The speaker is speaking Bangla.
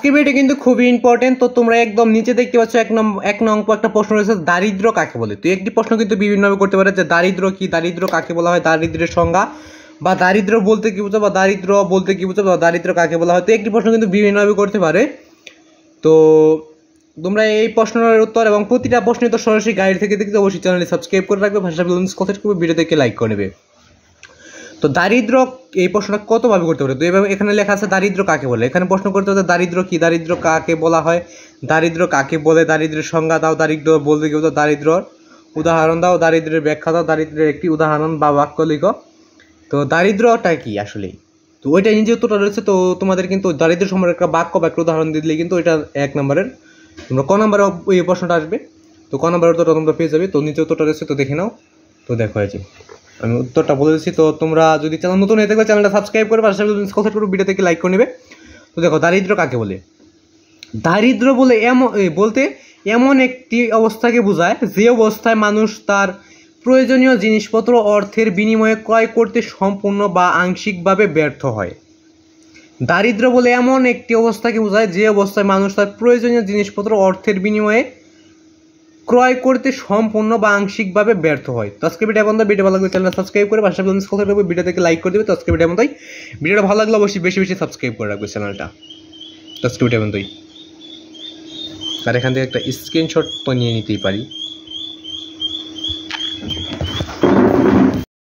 আজকে ভিডিওটা কিন্তু খুবই ইম্পর্টেন্ট। তো তোমরা একদম নিচে দেখতে পাচ্ছ এক নম্বর একটা প্রশ্ন রয়েছে, দারিদ্র কাকে বলে। তো একটি প্রশ্ন কিন্তু বিভিন্নভাবে করতে পারে যে দারিদ্র কি, দারিদ্র কাকে বলা হয়, দারিদ্রের সংজ্ঞা, বা দারিদ্র বলতে কি বোঝো, বা দারিদ্র বলতে কি বোঝো, বা দারিদ্র কাকে বলা হয়। তো একটি প্রশ্ন কিন্তু বিভিন্নভাবে করতে পারে। তো তোমরা এই প্রশ্নের উত্তর এবং প্রতিটা প্রশ্ন তো সরাসরি গাইড থেকে দেখতে অবশ্যই চ্যানেলে সাবস্ক্রাইব করে রাখবে, ভাষা কথা করবে, ভিডিও থেকে লাইক করে নেবে। তো দারিদ্র এই প্রশ্নটা কতভাবে করতে পারে। তো এভাবে এখানে লেখা আছে দারিদ্র কাকে বলে। এখানে প্রশ্ন করতে হবে দারিদ্র কি, দারিদ্র কাকে বলা হয়, দারিদ্র কাকে বলে, দারিদ্রের সংজ্ঞা দাও, দারিদ্র বলতে কি বোঝো, দারিদ্রর উদাহরণ দাও, দারিদ্রের ব্যাখ্যা দাও, দারিদ্রের একটি উদাহরণ বা বাক্য লিখো। তো দারিদ্রটা কি আসলে, তো ওইটা নিজে উত্তরটা রয়েছে। তো তোমাদের কিন্তু দারিদ্র সম্পর্কে একটা বাক্য বা একটা উদাহরণ দিলে কিন্তু ওইটা 1 নম্বরের, তোমরা ক নম্বরে এই প্রশ্নটা আসবে। তো ক নম্বরের উত্তরটা তোমরা পেয়ে যাবে। তো নিচে উত্তরটা রয়েছে, তো দেখে নাও। তো দেখো এই যে আমি উত্তরটা বলে দিচ্ছি। তো তোমরা যদি চ্যানেল নতুন হয়ে থাকবে চ্যানেলটা সাবস্ক্রাইব করে পাশে কথা করবে, ভিডিও থেকে লাইক করে নেবে। তো দেখো দারিদ্র কাকে বলে। দারিদ্র বলে বলতে এমন একটি অবস্থাকে বোঝায় যে অবস্থায় মানুষ তার প্রয়োজনীয় জিনিসপত্র অর্থের বিনিময়ে ক্রয় করতে সম্পূর্ণ বা আংশিকভাবে ব্যর্থ হয়। দারিদ্র বলে এমন একটি অবস্থাকে বোঝায় যে অবস্থায় মানুষ তার প্রয়োজনীয় জিনিসপত্র অর্থের বিনিময়ে ক্রয় করতে সম্পূর্ণ বা আংশিকভাবে ব্যর্থ হয়। তো আজকে ভিডিও বন্ধ, ভিডিও ভালো লাগলে চ্যানেলটা সাবস্ক্রাইব করে পাশে কথা রাখবে, ভিডিও থেকে লাইক করে দেবে। তো আজকে ভিডিও বন্ধই, ভিডিওটা ভালো লাগলে অবশ্যই বেশি বেশি সাবস্ক্রাইব করে রাখবে চ্যানেলটা। তো আজকে ভিডিও বন্ধই, আর এখান থেকে একটা স্ক্রিনশট তো নিয়ে নিতেই পারি।